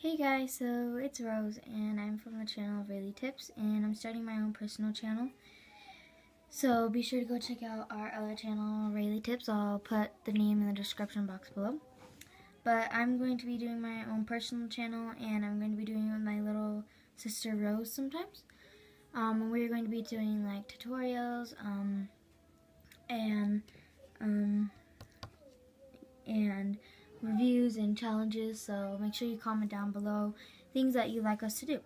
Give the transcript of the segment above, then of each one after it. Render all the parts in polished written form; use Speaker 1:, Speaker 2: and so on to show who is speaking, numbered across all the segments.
Speaker 1: Hey guys, so it's Rose and I'm from the channel Rayleigh Tips and I'm starting my own personal channel. So be sure to go check out our other channel, Rayleigh Tips. I'll put the name in the description box below. But I'm going to be doing my own personal channel and I'm going to be doing it with my little sister Rose sometimes. We're going to be doing like tutorials and reviews and challenges, so make sure you comment down below things that you'd like us to do.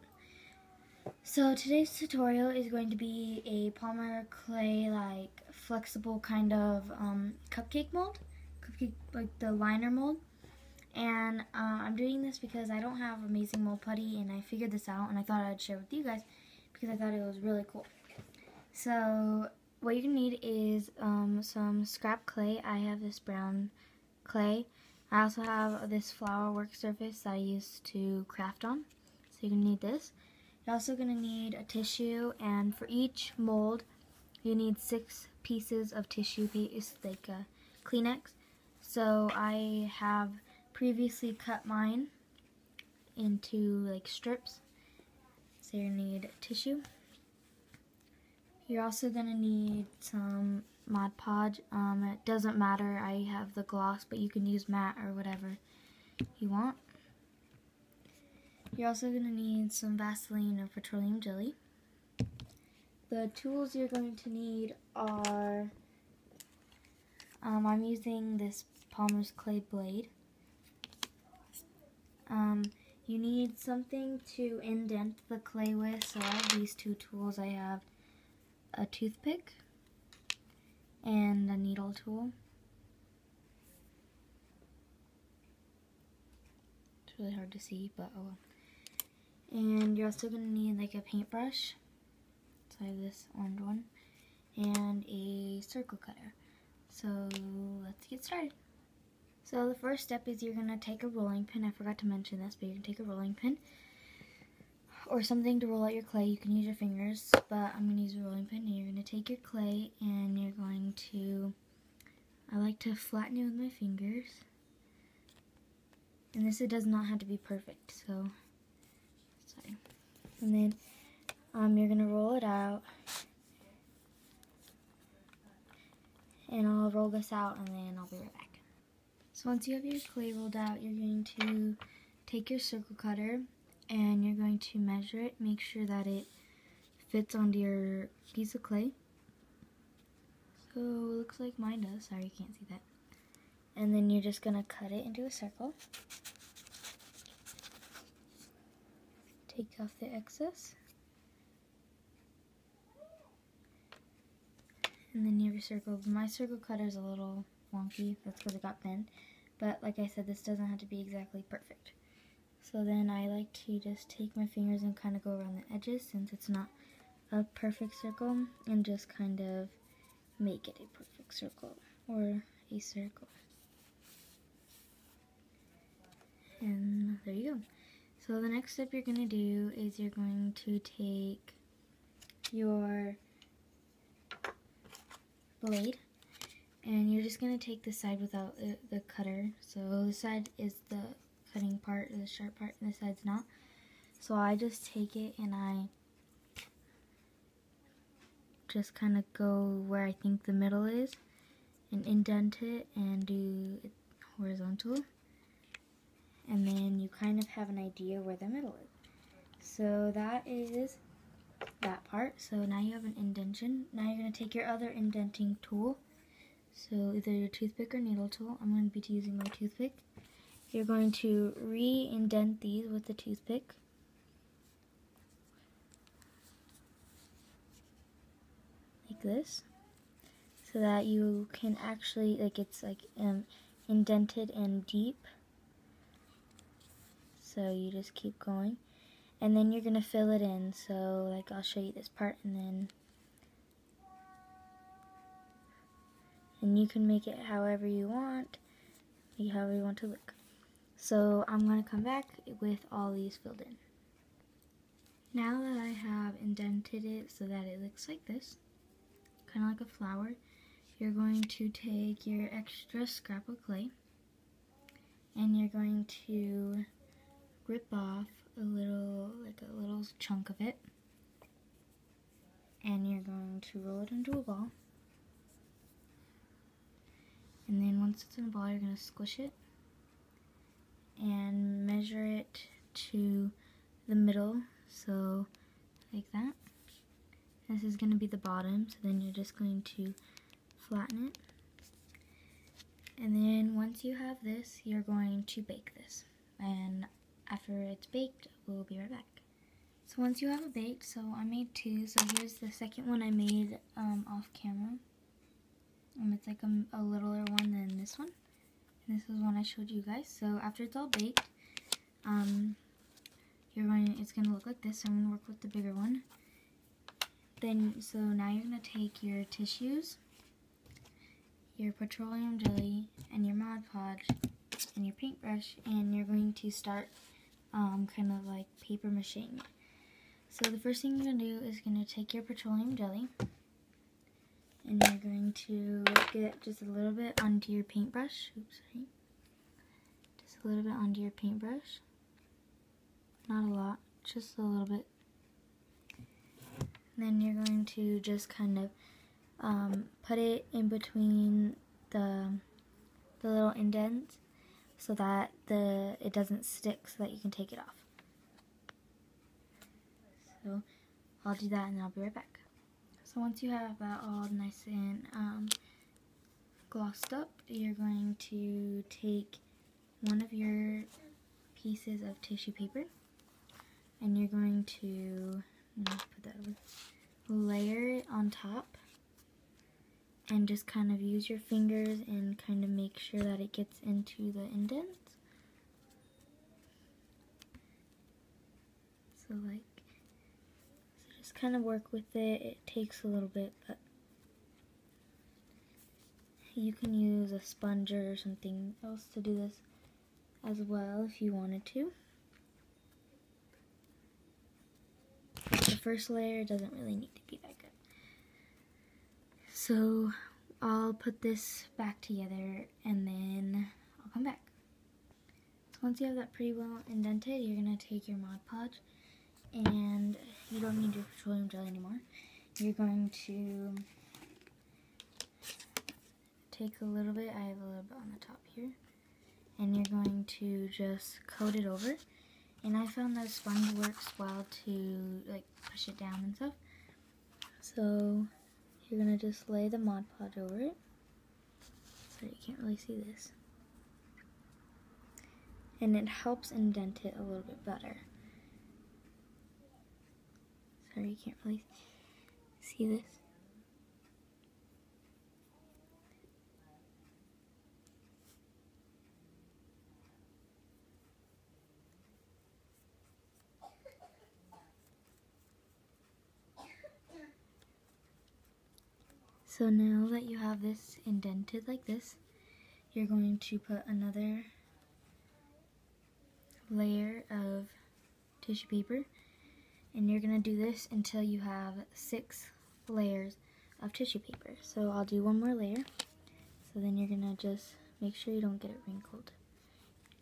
Speaker 1: So today's tutorial is going to be a Polymer clay, like flexible kind of cupcake mold, like the liner mold. And I'm doing this because I don't have amazing mold putty, and I figured this out and I thought I'd share with you guys because I thought it was really cool. So what you're gonna need is some scrap clay. I have this brown clay. I also have this flower work surface that I used to craft on, so you're going to need this. You're also going to need a tissue, and for each mold you need 6 pieces of tissue paste, like a Kleenex. So I have previously cut mine into like strips, so you need tissue. You're also going to need some Mod Podge. It doesn't matter, I have the gloss, but you can use matte or whatever you want. You're also going to need some Vaseline or petroleum jelly. The tools you're going to need are, I'm using this Polymer's clay blade. You need something to indent the clay with, so I have these 2 tools. I have a toothpick and a needle tool. It's really hard to see, but oh well. And you're also going to need like a paintbrush, so I have this orange one, and a circle cutter. So let's get started. So the first step is you're going to take a rolling pin. I forgot to mention this, but you can take a rolling pin or something to roll out your clay. You can use your fingers, but I'm going to use a rolling pin. And you're going to take your clay and you're going to, I like to flatten it with my fingers. And this, it does not have to be perfect, so sorry. And then you're going to roll it out. And I'll roll this out and then I'll be right back. So once you have your clay rolled out, you're going to take your circle cutter and you're going to measure it, make sure that it fits onto your piece of clay. So it looks like mine does. Sorry, you can't see that. And then you're just going to cut it into a circle. Take off the excess. And then you have your circle. My circle cutter is a little wonky, that's because it got bent. But like I said, this doesn't have to be exactly perfect. So then I like to just take my fingers and kind of go around the edges, since it's not a perfect circle, and just kind of make it a perfect circle, or a circle. And there you go. So the next step you're going to do is you're going to take your blade, and you're just going to take the side without the cutter. So the side is the cutting part, the sharp part, and the side's not. So I just take it and I just kind of go where I think the middle is and indent it and do it horizontal. And then you kind of have an idea where the middle is. So that is that part. So now you have an indentation. Now you're going to take your other indenting tool. So either your toothpick or needle tool. I'm going to be using my toothpick. You're going to re-indent these with the toothpick. Like this. So that you can actually, like, it's like indented and deep. So you just keep going. And then you're going to fill it in. So like I'll show you this part, and you can make it however you want, however you want to look. So I'm going to come back with all these filled in. Now that I have indented it so that it looks like this, kind of like a flower, you're going to take your extra scrap of clay and you're going to rip off a little chunk of it, and you're going to roll it into a ball. And then once it's in a ball, you're going to squish it and measure it to the middle, so like that. This is going to be the bottom, so then you're just going to flatten it. And then once you have this, you're going to bake this. And after it's baked, we'll be right back. So once you have it baked, so I made 2, so here's the second one I made off camera. It's like a littler one than this one. And this is one I showed you guys. So after it's all baked, it's gonna look like this. So I'm gonna work with the bigger one. So now you're gonna take your tissues, your petroleum jelly, and your Mod Podge, and your paintbrush, and you're going to start kind of like paper macheing it. So the first thing you're gonna do is gonna take your petroleum jelly, and you're going to get just a little bit onto your paintbrush. Oops, sorry. Just a little bit onto your paintbrush. Not a lot, just a little bit. And then you're going to just kind of put it in between the little indents so that it doesn't stick, so that you can take it off. So I'll do that and then I'll be right back. So once you have that all nice and glossed up, you're going to take one of your pieces of tissue paper, and you're going to put that over, layer it on top, and just kind of use your fingers and kind of make sure that it gets into the indents. So just kind of work with it. It takes a little bit, but you can use a sponge or something else to do this as well if you wanted to. But the first layer doesn't really need to be that good. So I'll put this back together and then I'll come back. So once you have that pretty well indented, you're going to take your Mod Podge, and you don't need your petroleum jelly anymore. You're going to take a little bit, I have a little bit on the top here, and you're going to just coat it over. And I found that sponge works well to like push it down and stuff. So you're going to just lay the Mod Podge over it. Sorry, you can't really see this. And it helps indent it a little bit better. Sorry, you can't really see this. So now that you have this indented like this, you're going to put another layer of tissue paper, and you're going to do this until you have 6 layers of tissue paper. So I'll do one more layer. So then you're going to just make sure you don't get it wrinkled.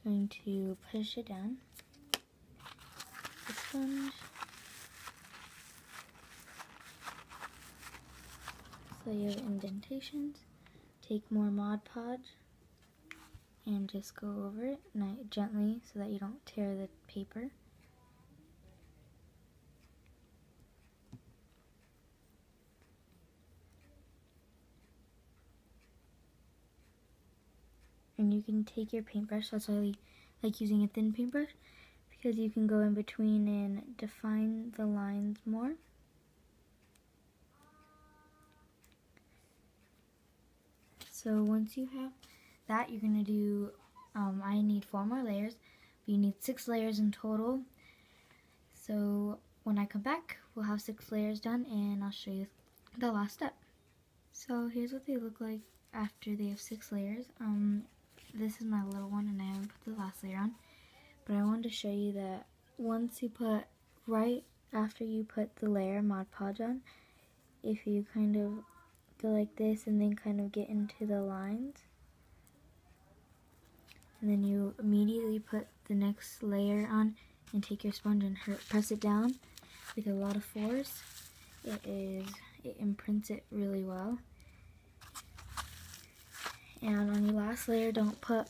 Speaker 1: You're going to push it down. The sponge. So you have indentations. Take more Mod Podge and just go over it gently so that you don't tear the paper. And you can take your paintbrush, that's why I like using a thin paintbrush, because you can go in between and define the lines more. So once you have that, you're going to do, I need 4 more layers, but you need 6 layers in total. So when I come back, we'll have 6 layers done, and I'll show you the last step. So here's what they look like after they have 6 layers. This is my little one, and I haven't put the last layer on, but I wanted to show you that once you put, right after you put the layer Mod Podge on, if you kind of go like this and then kind of get into the lines, and then you immediately put the next layer on, and take your sponge and press it down with a lot of force, it imprints it really well. And on your last layer, don't put,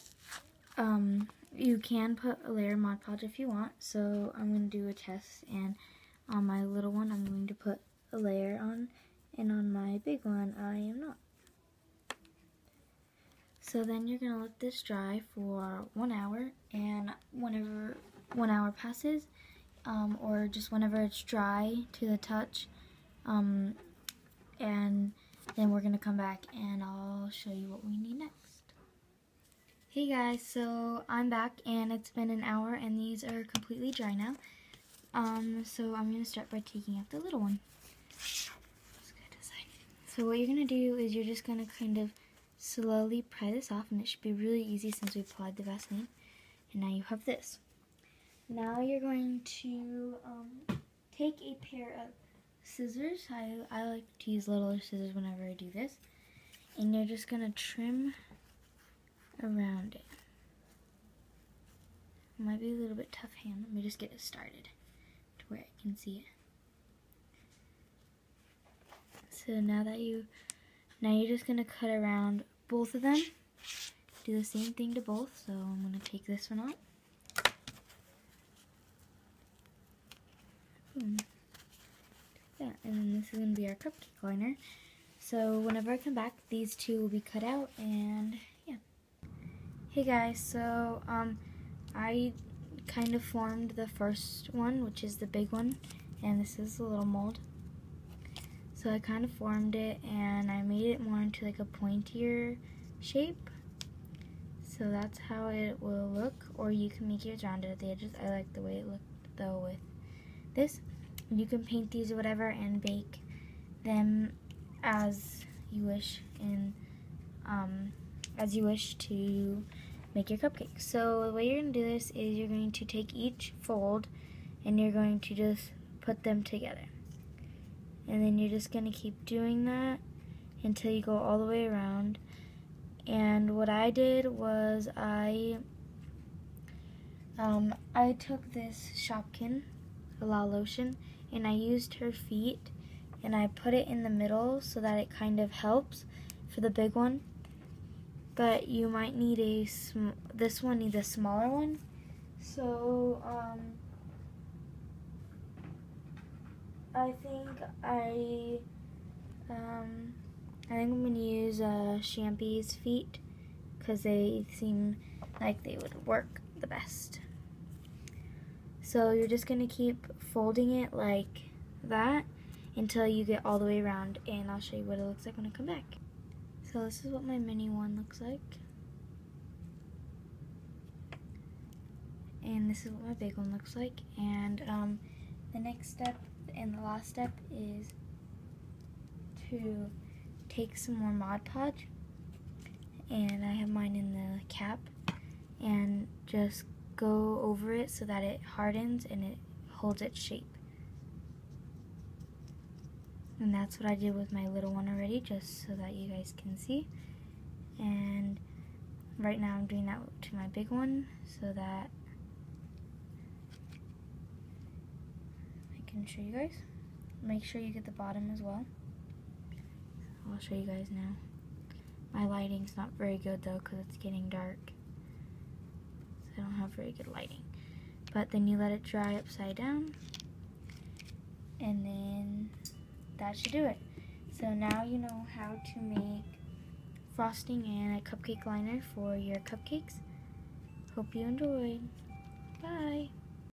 Speaker 1: you can put a layer of Mod Podge if you want. So I'm going to do a test, and on my little one, I'm going to put a layer on, and on my big one, I am not. So then you're going to let this dry for 1 hour, and whenever 1 hour passes, or just whenever it's dry to the touch, and then we're going to come back and I'll show you what we need next. Hey guys, so I'm back and it's been an hour and these are completely dry now. So I'm going to start by taking out the little one. So what you're going to do is you're just going to kind of slowly pry this off, and it should be really easy since we applied the Vaseline. And now you have this. Now you're going to take a pair of scissors. I like to use littler scissors whenever I do this. And you're just going to trim around it. It might be a little bit tough hand. Let me just get it started to where I can see it. So now you're just going to cut around both of them. Do the same thing to both. So I'm going to take this one out. Boom. Yeah, and then this is going to be our cupcake liner. So whenever I come back, these two will be cut out, and yeah. Hey guys, so I kind of formed the first one, which is the big one, and this is the little mold. So I kind of formed it, and I made it more into like a pointier shape. So that's how it will look, or you can make yours rounded at the edges. I like the way it looked though with this. You can paint these or whatever and bake them as you wish to make your cupcake. So the way you're going to do this is you're going to take each fold and you're going to just put them together. And then you're just going to keep doing that until you go all the way around. And what I did was I took this Shopkin, the La Lotion, and I used her feet and I put it in the middle so that it kind of helps for the big one. But you might need this one needs a smaller one. So I think I'm gonna use Champy's feet because they seem like they would work the best. So you're just gonna keep folding it like that until you get all the way around, and I'll show you what it looks like when I come back. So this is what my mini one looks like. And this is what my big one looks like. And the next step and the last step is to take some more Mod Podge, and I have mine in the cap, and just go over it so that it hardens and it holds its shape. And that's what I did with my little one already, just so that you guys can see. And right now I'm doing that to my big one so that I can show you guys. Make sure you get the bottom as well. I'll show you guys now. My lighting's not very good though because it's getting dark. So I don't have very good lighting. But then you let it dry upside down, and then that should do it. So now you know how to make frosting and a cupcake liner for your cupcakes. Hope you enjoyed. Bye!